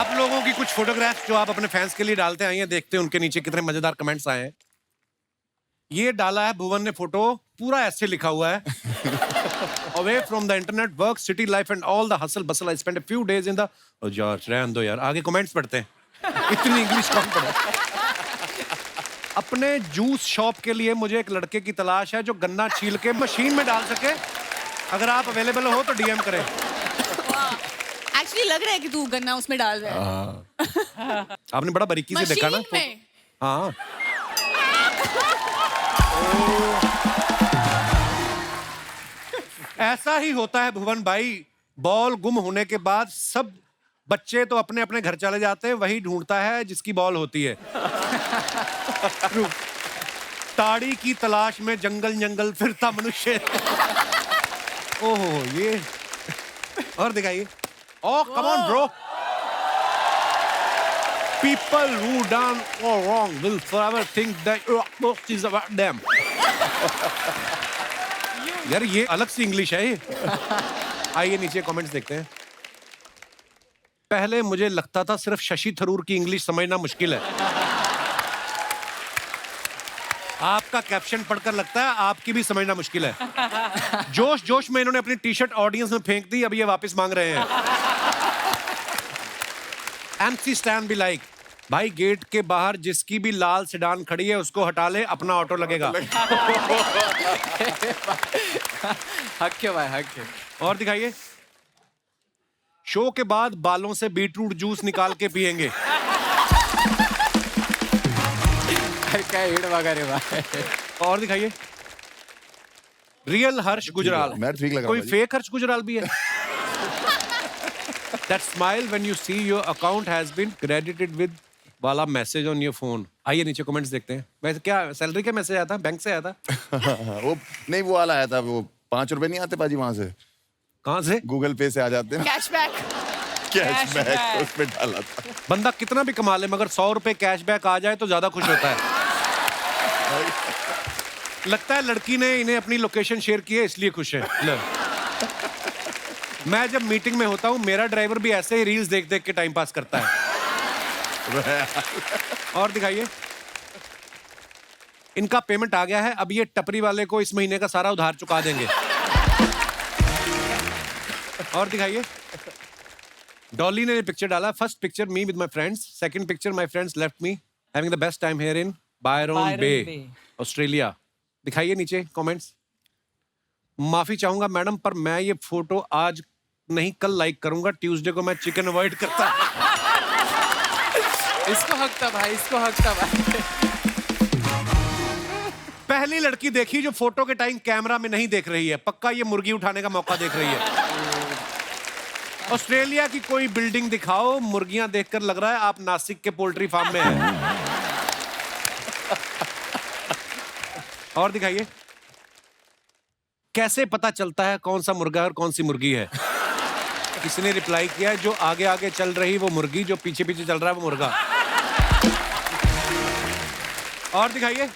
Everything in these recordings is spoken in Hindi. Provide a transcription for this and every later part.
आप लोगों की कुछ फोटोग्राफ्स जो आप अपने फैंस के लिए डालते आए हैं, देखते हैं उनके नीचे कितने मजेदार कमेंट्स आए हैं। ये डाला है भुवन ने फोटो, पूरा ऐसे लिखा हुआ है away from the internet, work, city life and all the hustle bustle, I spend a few days in the. यार रहने दो यार, आगे कमेंट्स पढ़ते हैं। इतनी इंग्लिश कौन पढ़े। अपने जूस शॉप के लिए मुझे एक लड़के की तलाश है जो गन्ना छील के मशीन में डाल सके। अगर आप अवेलेबल हो तो डीएम करें। एक्चुअली लग रहा है कि तू गन्ना उसमें डाल रहा है। आपने बड़ा बारीकी से देखा ना। मशीन में? हाँ। ऐसा ही होता है भुवन भाई, बॉल गुम होने के बाद सब बच्चे तो अपने अपने घर चले जाते हैं, वही ढूंढता है जिसकी बॉल होती है। ताड़ी की तलाश में जंगल जंगल फिरता मनुष्य। ओहो ये और दिखाइए। Oh come on bro. People who done all wrong will forever think that most is about them. यार ये अलग सी इंग्लिश है ये। आइए नीचे कमेंट्स देखते हैं। पहले मुझे लगता था सिर्फ शशि थरूर की इंग्लिश समझना मुश्किल है। आपका कैप्शन पढ़कर लगता है आपकी भी समझना मुश्किल है। जोश जोश में इन्होंने अपनी टी शर्ट ऑडियंस में फेंक दी, अब ये वापस मांग रहे हैं। एमसी स्टैन भी लाइक, भाई गेट के बाहर जिसकी भी लाल सेडान खड़ी है उसको हटा ले, अपना ऑटो लगेगा। हक क्यों भाई, हक क्यों। और दिखाइए। शो के बाद बालों से बीटरूट जूस निकाल के पिएंगे। क्या हिड़ वगैरह भाई। और दिखाइए। रियल हर्ष गुजराल। मैं ठीक लग रहा कोई हूँ फेक हर्ष गुजराल भी है। That smile when you see your account has been credited with वाला मैसेज ऑन योर फोन। आइए नीचे कमेंट्स देखते हैं। वैसे क्या सैलरी का मैसेज आया था, बैंक से आया था? वो नहीं, वो वाला आया था, वो 5 रुपए नहीं आते पाजी वहां से, कहाँ से? गूगल पे से आ जाते हैं। कैशबैक। कैशबैक उस पे डाला था। बंदा कितना भी कमा ले मगर 100 रुपए कैशबैक आ जाए तो ज्यादा खुश होता है। लगता है लड़की ने इन्हें अपनी लोकेशन शेयर की है इसलिए खुश है। मैं जब मीटिंग में होता हूँ मेरा ड्राइवर भी ऐसे ही रील्स देख देख के टाइम पास करता है। और दिखाइए। इनका पेमेंट आ गया है, अब ये टपरी वाले को इस महीने का सारा उधार चुका देंगे। और दिखाइए। डॉली ने पिक्चर डाला, first picture me with my friends, second picture my friends left me having the best time here in Byron Bay, Australia. दिखाइए नीचे कमेंट्स। माफी चाहूंगा मैडम, पर मैं ये फोटो आज नहीं कल लाइक करूंगा, ट्यूसडे को मैं चिकन अवॉइड करता। इसको हक था भाई, इसको हक था भाई। पहली लड़की देखी जो फोटो के टाइम कैमरा में नहीं देख रही है, पक्का ये मुर्गी उठाने का मौका देख रही है। ऑस्ट्रेलिया की कोई बिल्डिंग दिखाओ, मुर्गियां देखकर लग रहा है आप नासिक के पोल्ट्री फार्म में हैं। और दिखाइए। कैसे पता चलता है कौन सा मुर्गा और कौन सी मुर्गी है? किसी ने रिप्लाई किया, जो आगे आगे चल रही वो मुर्गी, जो पीछे पीछे चल रहा है वो मुर्गा। और दिखाइए।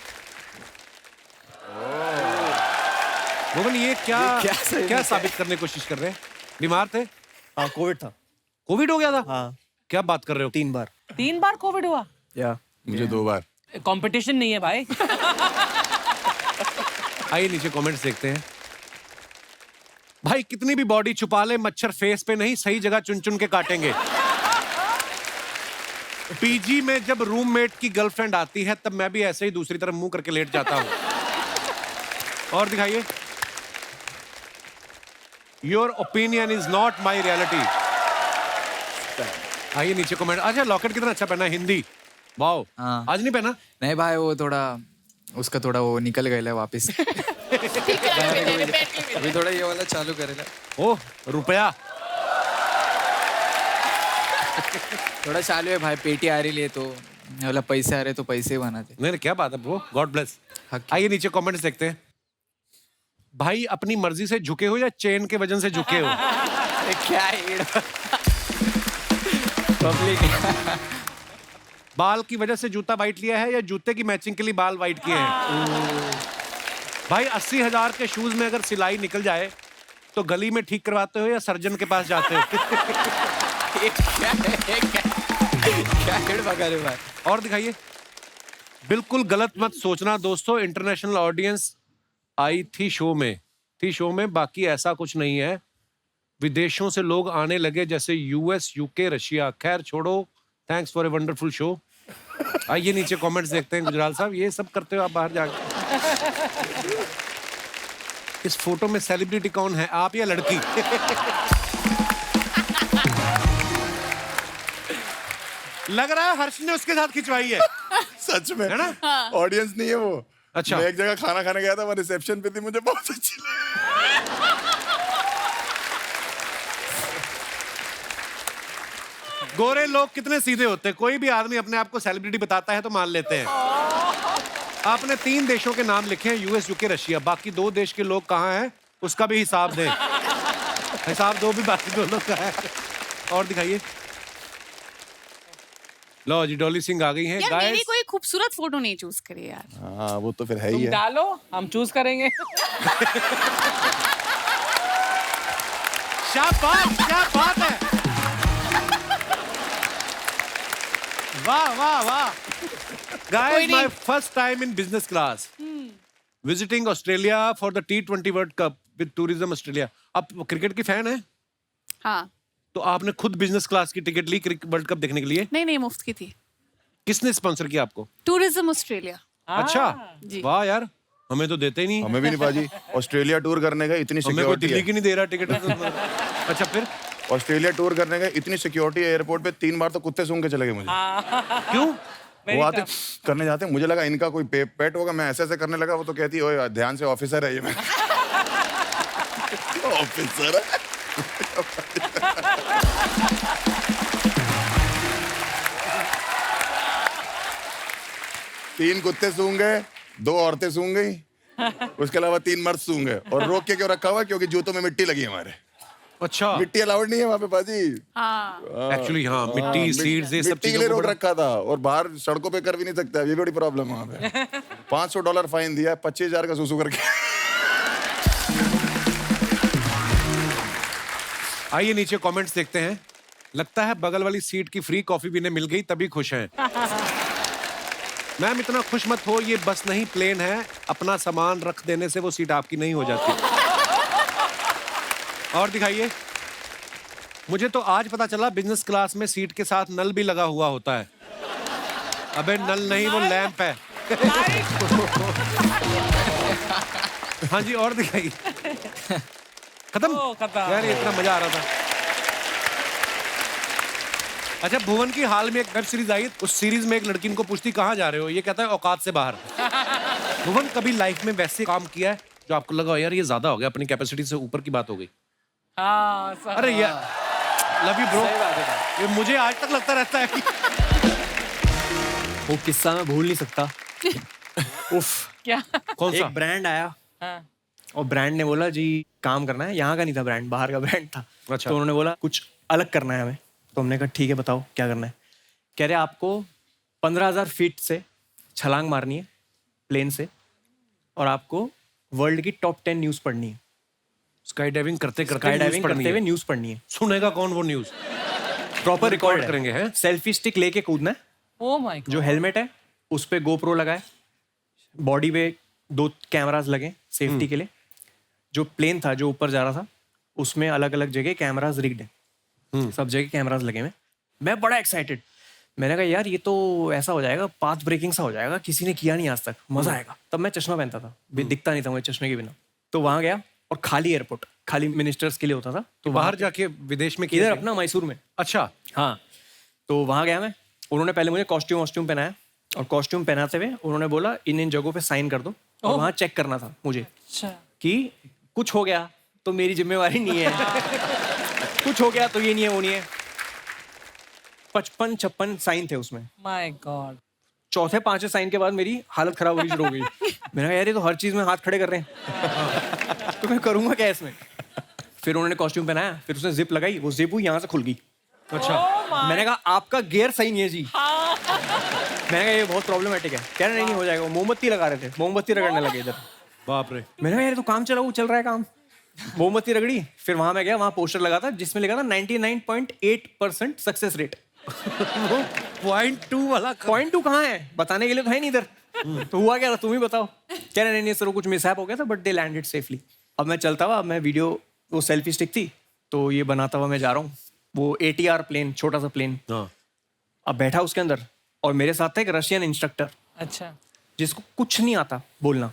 मोहन ये क्या साबित करने की कोशिश कर रहे हैं? बीमार थे? हाँ, कोविड था। कोविड हो गया था? हाँ। क्या बात कर रहे हो? 3 बार। 3 बार कोविड हुआ? या मुझे 2 बार। कंपटीशन नहीं है भाई। आइए नीचे कमेंट्स देखते हैं। भाई कितनी भी बॉडी छुपा ले, मच्छर फेस पे नहीं सही जगह चुन चुन के काटेंगे। पीजी में जब रूममेट की गर्लफ्रेंड आती है तब मैं भी ऐसे ही दूसरी तरफ मुंह करके लेट जाता हूं। और दिखाइए। Your opinion is not my reality. आइए नीचे कमेंट। अच्छा लॉकेट कितना अच्छा पहना है, हिंदी। वाओ। हाँ। आज नहीं पहना? नहीं भाई, वो थोड़ा उसका थोड़ा वो निकल गया वापस। अभी थोड़ा ये वाला चालू करेगा। ओह रुपया। थोड़ा चालू है भाई, पेटी आ रही है तो वाला पैसे आ रहे तो पैसे बनाते। नहीं क्या बात है ब्रो, गॉड ब्लेस। आइए नीचे कमेंट्स देखते हैं। भाई अपनी मर्जी से झुके हो या चेन के वजन से झुके हो? क्या पब्लिक। बाल की वजह से जूता वाइट लिया है या जूते की मैचिंग के लिए बाल वाइट किए हैं? भाई 80,000 के शूज में अगर सिलाई निकल जाए तो गली में ठीक करवाते हो या सर्जन के पास जाते हो? क्या है? पका रहे भाई। और दिखाइए। बिल्कुल गलत मत सोचना दोस्तों, इंटरनेशनल ऑडियंस आई थी शो में, बाकी ऐसा कुछ नहीं है। विदेशों से लोग आने लगे जैसे यूएस, यूके, रशिया। खैर छोड़ो, thanks for a wonderful show. आइए नीचे कमेंट्स देखते हैं। गुजराल साहब ये सब करते हो आप बाहर जाके। इस फोटो में सेलिब्रिटी कौन है, आप या लड़की? लग रहा है हर्ष ने उसके साथ खिंचवाई है। सच में है ना? ऑडियंस नहीं है वो। अच्छा। मैं एक जगह खाना खाने गया था, मैं रिसेप्शन पे थी, मुझे बहुत अच्छी लगी। गोरे लोग कितने सीधे होते हैं, कोई भी आदमी अपने आप को सेलिब्रिटी बताता है तो मान लेते हैं। आपने 3 देशों के नाम लिखे हैं, यूएस, यूके, रशिया। बाकी 2 देश के लोग कहाँ हैं उसका भी हिसाब दें। हिसाब दो भी बाकी 2 लोग का है। और दिखाइए। लो जी, डॉली सिंह आ गई हैं। यार मेरी गाइस कोई खूबसूरत फोटो नहीं चूज करी यार। हाँ वो तो फिर है ही तुम है। डालो, हम चूज करेंगे। शाबाश, क्या बात है। वाह वाह वाह। Guys, my first time in business class. Visiting Australia for the T20 World Cup with Tourism Australia. आप क्रिकेट की फैन है? हाँ। तो आपने खुद बिजनेस क्लास की टिकट ली वर्ल्ड कप देखने के लिए? नहीं मुफ्त की थी। किसने स्पॉन्सर किया आपको? Tourism Australia. अच्छा, जी। वाह यार, हमें तो देते ही नहीं। हमें भी नहीं बाजी। ऑस्ट्रेलिया टूर करने का इतनी हमें कोई सिक्योरिटी दिल्ली है। की नहीं दे रहा टिकट। अच्छा फिर ऑस्ट्रेलिया टूर करने का इतनी सिक्योरिटी है, एयरपोर्ट पे 3 बार तो कुत्ते सूंघ के चले गए मुझे। क्यों? वो आते करने जाते हैं, मुझे लगा इनका कोई पेट होगा, मैं ऐसे करने लगा, वो तो कहती है ओए ध्यान से, ऑफिसर है ये। मैं ऑफिसर है। 3 कुत्ते सूंघ गए, 2 औरतें सूंघ गई, उसके अलावा 3 मर्द सूंघ गए। और रोक के क्यों रखा हुआ? क्योंकि जूतों में मिट्टी लगी है हमारे। अच्छा, मिट्टी अलाउड नहीं है वहाँ पे बाजी। हाँ। एक्चुअली हाँ, मिट्टी, सीड्स, ये सब मिट्टी के चीजों लिए को रोक बड़ा- रखा था, और बाहर सड़कों पे कर भी नहीं सकता, ये बड़ी प्रॉब्लम है वहाँ पे। $500 फाइन दिया, 25,000 का सुसु करके। आइए नीचे कमेंट्स देखते हैं। लगता है बगल वाली सीट की फ्री कॉफी भी इन्हें मिल गई तभी खुश हैं। मैम इतना खुश मत हो, ये बस नहीं प्लेन है। अपना सामान रख देने से वो सीट आपकी नहीं हो जाती। और दिखाइए। मुझे तो आज पता चला बिजनेस क्लास में सीट के साथ नल भी लगा हुआ होता है। अबे नल नहीं, वो लैंप है। हाँ जी, और दिखाइए। खत्म। खत्म। यार ये इतना मजा आ रहा था। अच्छा, भुवन की हाल में एक वेब सीरीज आई, उस सीरीज में एक लड़की इनको पूछती कहाँ जा रहे हो, ये कहता है औकात से बाहर। भुवन कभी लाइफ में वैसे काम किया है जो आपको लगा यार ये ज्यादा हो गया, अपनी कैपेसिटी से ऊपर की बात हो गई? हाँ, अरे यार, लव यू ब्रो। ये मुझे आज तक लगता रहता है कि वो किस्सा मैं भूल नहीं सकता। उफ, क्या? कौन सा? एक ब्रांड आया हाँ। और ब्रांड ने बोला जी काम करना है। यहाँ का नहीं था ब्रांड, बाहर का ब्रांड था। अच्छा। तो उन्होंने बोला कुछ अलग करना है हमें। तो हमने कहा ठीक है बताओ क्या करना है। कह रहे आपको 15,000 फीट से छलांग मारनी है प्लेन से, और आपको वर्ल्ड की टॉप 10 न्यूज़ पढ़नी है। स्काई डाइविंग करते करते स्काई न्यूज़ डाइविंग पढ़नी करते हुए है। न्यूज़ पढ़नी है। सुनेगा कौन वो न्यूज़? प्रॉपर रिकॉर्ड रिकॉर्ड करेंगे, हैं? सेल्फी स्टिक लेके कूदना है। Oh my God. जो हेलमेट है उस पे गोप्रो लगाए, बॉडी पे 2 कैमरास लगे सेफ्टी के लिए। जो प्लेन था जो ऊपर जा रहा था उसमें अलग अलग जगह कैमरास रिग्ड है, सब जगह कैमरास लगे हुए। मैं बड़ा एक्साइटेड, मैंने कहा यार ये तो ऐसा हो जाएगा, पाथ ब्रेकिंग सा हो जाएगा, किसी ने किया नहीं आज तक, मजा आएगा। तब मैं चश्मा पहनता था, दिखता नहीं था मुझे चश्मे के बिना। तो वहां गया और खाली एयरपोर्ट, खाली मिनिस्टर्स के लिए होता था। तो बाहर जाके विदेश में इधर किया? अपना मैसूर में। अच्छा, हाँ, तो वहां गया मैं। उन्होंने पहले मुझे कॉस्ट्यूम पहनाया, और कॉस्ट्यूम पहनाते हुए उन्होंने बोला इन जगहों पे साइन कर दो, और वहां चेक करना था मुझे अच्छा। कि कुछ हो गया तो मेरी जिम्मेवारी नहीं है। कुछ हो गया तो ये नहीं है वो नहीं है। 55-56 साइन थे उसमें। My God. चौथे 5वें साइन के बाद मेरी हालत खराब होनी शुरू हो गई। मैंने कहा यार ये तो हर चीज में हाथ खड़े कर रहे हैं। तो मैं करूंगा क्या इसमें? फिर उन्होंने कॉस्ट्यूम पहनाया, फिर उसने जिप लगाई, वो जिप हुई यहाँ से खुल गई। अच्छा। मैंने कहा आपका गियर सही नहीं है जी। मैंने कहा ये बहुत प्रॉब्लमेटिक है। कह रहे नहीं हो जाएगा। वो मोमबत्ती लगा रहे थे, मोमबत्ती रगड़ने लगे इधर। बाप रे। मैंने कहा यार तो काम चल रहा है काम। मोमबत्ती रगड़ी, फिर वहां मैं गया, वहां पोस्टर लगा था जिसमें लिखा था 99.8% सक्सेस रेट। .2 वाला .2 कहाँ है बताने के लिए तो है नहीं इधर। तो हुआ क्या था तुम ही बताओ। कह रहे नहीं सर वो कुछ मिसहैप हो गया था बट दे लैंडेड सेफली। अब मैं चलता हुआ, मैं वीडियो, वो सेल्फी स्टिक थी तो ये बनाता हुआ मैं जा रहा हूँ। वो ATR प्लेन, छोटा सा प्लेन, हाँ अब बैठा उसके अंदर और मेरे साथ था एक रशियन इंस्ट्रक्टर अच्छा जिसको कुछ नहीं आता बोलना,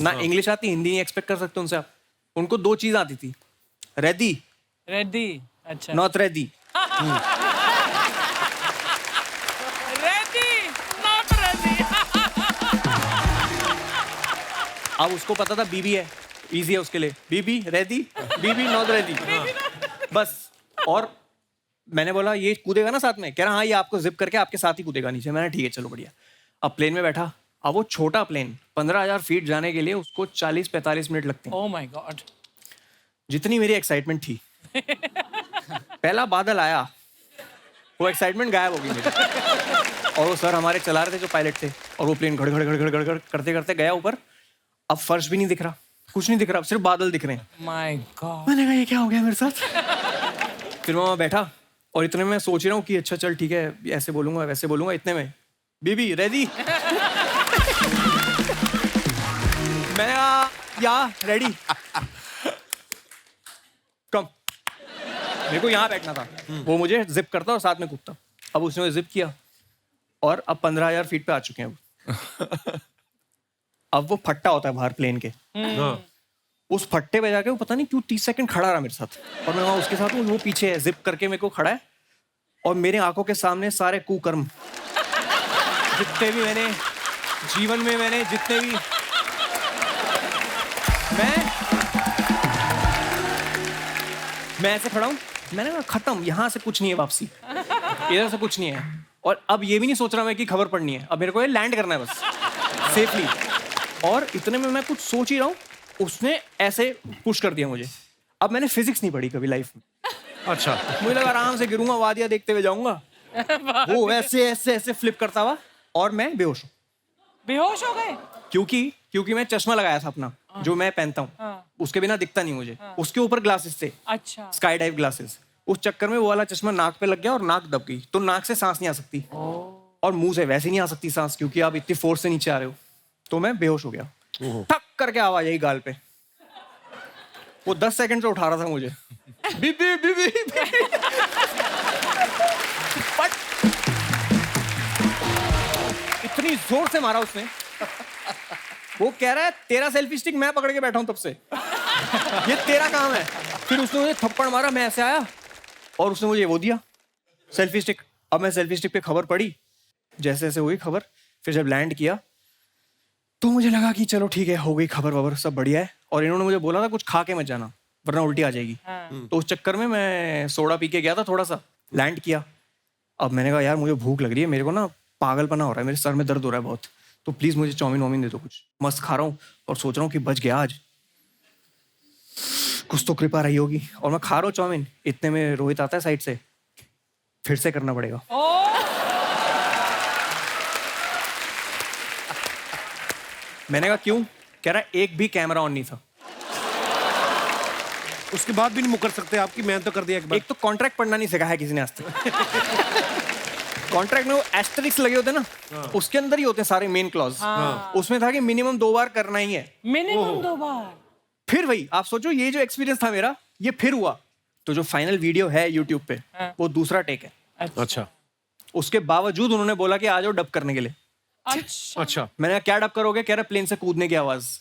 ना इंग्लिश आती, हिंदी नहीं एक्सपेक्ट कर सकते उनसे आप। उनको 2 चीज आती थी, रेडी रेडी अच्छा not ready. Ready not ready अब उसको पता था बीबी है, इजी है उसके लिए, बीबी रेडी, बीबी नॉट रेडी, बस। और मैंने बोला ये कूदेगा ना साथ में, कह रहा हाँ ये आपको जिप करके आपके साथ ही कूदेगा नीचे। मैंने ठीक है चलो बढ़िया। अब प्लेन में बैठा, अब वो छोटा प्लेन 15,000 फीट जाने के लिए उसको 40-45 मिनट लगते हैं। ओह माय गॉड जितनी मेरी एक्साइटमेंट थी, पहला बादल आया, वो एक्साइटमेंट गायब हो गई मेरी। और वो सर हमारे चला रहे थे जो पायलट थे, और वो प्लेन घड़ घड़ घड़ घड़ घड़ घड़ करते करते गया ऊपर। अब फर्श भी नहीं दिख रहा, कुछ नहीं दिख रहा, सिर्फ बादल दिख रहे हैं। माय गॉड मैंने कहा ये क्या हो गया मेरे साथ। फिर मैं वहाँ बैठा और इतने में मैं सोच रहा हूँ कि अच्छा चल ठीक है ऐसे बोलूंगा वैसे बोलूंगा, इतने में बीबी रेडी। मैंने कहा या रेडी कम। मेरे को यहाँ बैठना था, वो मुझे जिप करता और साथ में कूदता। अब उसने जिप किया और अब 15,000 फीट पे आ चुके हैं वो। अब वो फट्टा होता है बाहर प्लेन के, हाँ उस फट्टे पे जाके वो पता नहीं क्यों 30 सेकंड खड़ा रहा मेरे साथ, और मैं वहां उसके साथ हूँ। वो पीछे है, जिप करके मेरे को खड़ा है, और मेरे आंखों के सामने सारे कुकर्म जितने भी मैंने जीवन में मैंने जितने भी मैं ऐसे खड़ा हूँ। मैंने कहा खत्म, यहाँ से कुछ नहीं है वापसी, इधर से कुछ नहीं है। और अब ये भी नहीं सोच रहा मैं कि खबर पड़नी है, अब मेरे को ये लैंड करना है बस सेफली। और इतने में मैं कुछ सोच ही रहा हूँ, उसने ऐसे पुश कर दिया मुझे। अब मैंने फिजिक्स नहीं पढ़ी कभी लाइफ में, अच्छा मुझे लगा आराम से गिरूंगा, वादियां देखते हुए जाऊंगा। वो ऐसे ऐसे ऐसे फ्लिप करता हुआ और मैं बेहोश हूँ। बेहोश हो गए क्योंकि मैं चश्मा लगाया था अपना जो मैं पहनता हूँ, उसके बिना दिखता नहीं मुझे। उसके ऊपर ग्लासेस थे, अच्छा स्काई डाइव ग्लासेस। उस चक्कर में वो वाला चश्मा नाक पे लग गया और नाक दब गई, तो नाक से सांस नहीं आ सकती और मुंह से वैसे नहीं आ सकती सांस, क्योंकि आप इतनी फोर्स से नीचे आ रहे हो। तो मैं बेहोश हो गया, ठक करके आवाज आई गाल पे। वो 10 सेकंड से उठा रहा था मुझे, बीबी बीबी बट इतनी जोर से मारा उसने। वो कह रहा है तेरा सेल्फी स्टिक मैं पकड़ के बैठा हूं तब से, ये तेरा काम है। फिर उसने मुझे थप्पड़ मारा, मैं ऐसे आया और उसने मुझे वो दिया सेल्फी स्टिक। अब मैं सेल्फी स्टिक पे खबर पढ़ी, जैसे जैसे हुई खबर। फिर जब लैंड किया तो मुझे लगा कि चलो ठीक है, हो गई खबर वबर, सब बढ़िया है। और इन्होंने मुझे बोला था कुछ खा के मत जाना वरना उल्टी आ जाएगी। तो उस चक्कर में मैं सोडा पी के गया था थोड़ा सा, लैंड किया। अब मैंने कहा यार मुझे भूख लग रही है, मेरे को ना पागलपना हो रहा है, मेरे सर में दर्द हो रहा है बहुत, तो प्लीज मुझे चाउमीन वाउमीन दे दो कुछ। मस्त खा रहा हूँ और सोच रहा हूँ कि बच गया आज, कुछ तो कृपा रही होगी। और मैं खा रहा हूँ चाउमीन, इतने में रोहित आता है साइड से, फिर से करना पड़ेगा। मैंने कहा क्यों? कह रहा है एक भी कैमरा ऑन नहीं था। उसके बाद भी नहीं मुकर सकते आपकी, मैं तो कर दिया एक बार। एक तो कॉन्ट्रैक्ट पढ़ना नहीं सिखाया किसी ने आज तक। कॉन्ट्रैक्ट में वो एस्टेरिक्स लगे होते हैं ना, उसके अंदर ही होते हैं सारे मेन क्लॉज। उसमें था कि मिनिमम 2 बार करना ही है। मिनिमम 2 बार। फिर वही आप सोचो, ये जो एक्सपीरियंस था मेरा, ये फिर हुआ। तो जो फाइनल वीडियो है यूट्यूब पे, वो दूसरा टेक है। अच्छा उसके बावजूद उन्होंने बोला कि आ जाओ डब करने के लिए। अच्छा मैंने कहा क्या डब करोगे? कह रहा प्लेन से कूदने की आवाज।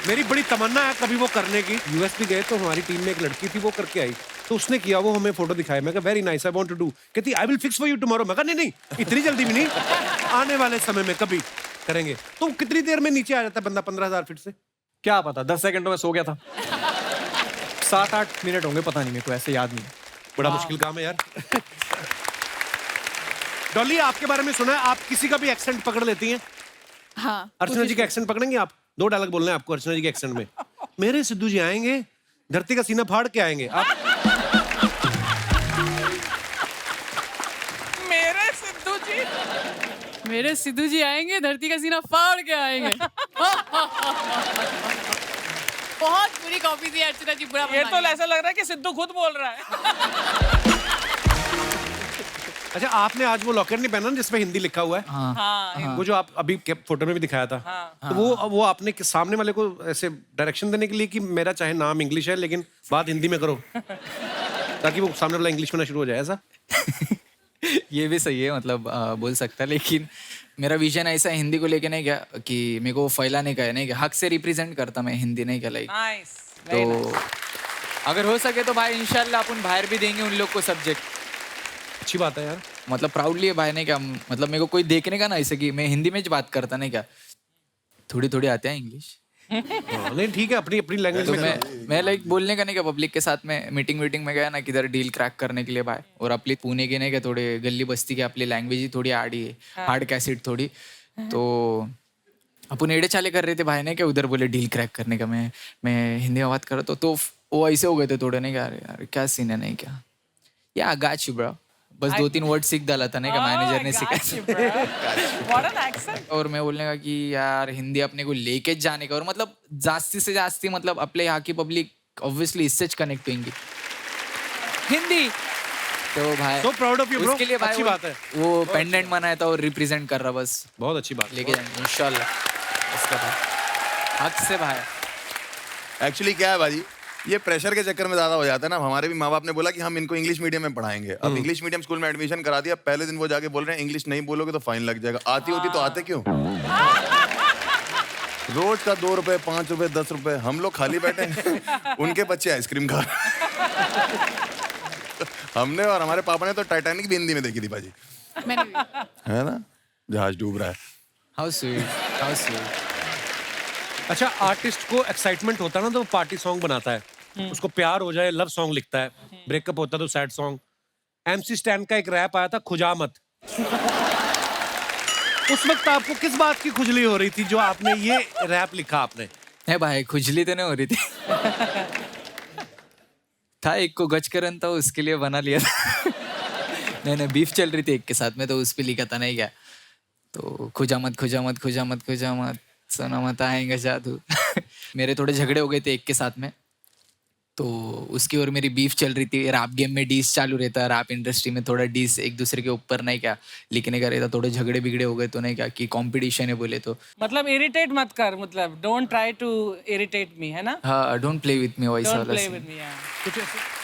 मेरी बड़ी तमन्ना है कभी वो करने की। यूएस भी गए तो हमारी टीम में एक लड़की थी, वो करके आई, तो उसने किया, वो हमें फोटो दिखाया। मैं कहा very nice, I want to do. कहती I will fix for you tomorrow. मैं कहा नहीं नहीं, इतनी जल्दी भी नहीं, आने वाले समय में कभी करेंगे। तो कितनी देर में नीचे आ जाता है बंदा 15,000 फीट से? क्या पता, 10 सेकंड में सो गया था। 7-8 मिनट होंगे, पता नहीं, मेरे को ऐसे याद नहीं। बड़ा मुश्किल काम है यार। डॉली, आपके बारे में सुना है आप किसी का भी एक्सेंट पकड़ लेती हैं। हाँ अर्चना जी का एक्सेंट पकड़ेंगे आप? 2 डायलॉग बोलना है आपको अर्चना जी के एक्सेंट में। मेरे सिद्धू जी आएंगे, धरती का सीना फाड़ के आएंगे। आप मेरे सिद्धू जी आएंगे, धरती का सीना फाड़ के आएंगे। बहुत बुरी कॉपी थी अर्चना जी, बुरा ये मत तो मानिए। ऐसा लग रहा है कि सिद्धू खुद बोल रहा है। अच्छा, आपने आज वो लॉकेट नहीं पहना ना जिसमें हिंदी लिखा हुआ है? हाँ वो जो आप अभी फोटो में भी दिखाया था, तो वो आपने सामने वाले को ऐसे डायरेक्शन देने के लिए कि मेरा चाहे नाम इंग्लिश है लेकिन बात हिंदी में करो, ताकि वो सामने वाला इंग्लिश में ना शुरू हो जाए, ऐसा? ये भी सही है, मतलब बोल सकता, लेकिन मेरा विजन ऐसा है हिंदी को लेके नहीं क्या कि मेरे को फैलाने का है, नहीं क्या हक से रिप्रेजेंट करता मैं हिंदी, नहीं क्या लाइक। नाइस। तो अगर हो सके तो भाई इंशाल्लाह अपन बाहर भी देंगे उन लोग को सब्जेक्ट। अच्छी बात है यार। मतलब प्राउडली है भाई, नहीं क्या, मतलब मेरे को कोई देखने का ना ऐसे कि मैं हिंदी में बात करता, नहीं क्या, थोड़ी थोड़ी आते हैं इंग्लिश। हाँ, नहीं ठीक है, अपनी अपनी लैंग्वेज तो में मैं लाइक बोलने का नहीं क्या, पब्लिक के साथ में मीटिंग में गया ना किधर डील क्रैक करने के लिए भाई, और आपली पुणे के नहीं क्या थोडे गल्ली बस्ती की आपली लँग्वेज ही थोडी आडी आहे, हार्ड कॅसेट थोडी, तो अपन एड़े चाले कर रहे थे भाई, नहीं क्या, उधर बोले डील क्रैक करने का, मैं हिंदी में बात कर रहा तो वो ऐसे हो गए थे थोड़े, नहीं क्या, अरे यार क्या सीन है, नहीं क्या, या गाच यू ब्रो, बस 2-3 वर्ड सीख डाला था, नहीं क्या, मैनेजर ने सिखाया। What an accent. और मैं बोलने का कि यार हिंदी अपने को लेके जाने का, और मतलब जास्ती से जास्ती मतलब अपने यहाँ की पब्लिक ऑब्वियसली इससे कनेक्ट होंगी हिंदी, तो भाई So proud of you, bro. उसके लिए भाई अच्छी बात है। वो पेंडेंट बनाया था और रिप्रेजेंट कर रहा, बस बहुत अच्छी बात। लेके जाएंगे इंशाल्लाह इसका भाई, हक से भाई। एक्चुअली क्या है भाजी, ये प्रेशर के चक्कर में ज्यादा हो जाता है ना। हमारे भी माँ बाप ने बोला कि हम इनको इंग्लिश मीडियम में पढ़ाएंगे, अब इंग्लिश मीडियम स्कूल में एडमिशन करा दिया, पहले दिन वो जाके बोल रहे हैं इंग्लिश नहीं बोलोगे तो फाइन लग जाएगा। आती होती तो आते क्यों? रोज का 2 रुपए 5 रुपए 10 रुपए, हम लोग खाली बैठे हैं, उनके बच्चे आइसक्रीम खा रहे हैं। हमने और हमारे पापा ने तो टाइटैनिक भी हिंदी में देखी थी भाजी, मैंने भी। है ना, जहाज डूब रहा है। How sweet, how sweet. अच्छा, आर्टिस्ट को एक्साइटमेंट होता है ना तो वो पार्टी सॉन्ग बनाता है, उसको प्यार हो जाए लव सॉन्ग लिखता है, ब्रेकअप होता है तो सैड सॉन्ग। MC स्टैन का एक रैप आया था, खुजामत। उस वक्त आपको किस बात की खुजली हो रही थी जो आपने ये रैप लिखा आपने? है भाई, खुजली तो नहीं हो रही थी। था एक को गजकरन था, उसके लिए बना लिया था। नहीं बीफ चल रही थी एक के साथ में, तो उस पे लिखा था, नहीं क्या, तो खुजामत खुजामत खुजामत खुजामत सोना मत आएगा जादू। मेरे थोड़े झगड़े हो गए थे एक के साथ में, तो उसकी और मेरी बीफ चल रही थी। रैप गेम में डीस चालू रहता है, रैप इंडस्ट्री में थोड़ा डीस एक दूसरे के ऊपर, नहीं क्या, लिखने का रहता, थोड़े झगड़े बिगड़े हो गए, तो नहीं क्या कि कंपटीशन है बोले तो। मतलब इरिटेट मत कर, मतलब don't try to irritate me, है ना? हाँ, डोंट प्ले विथ मी वैसा डोंट वाला प्ले scene। With me. कुछ ऐसे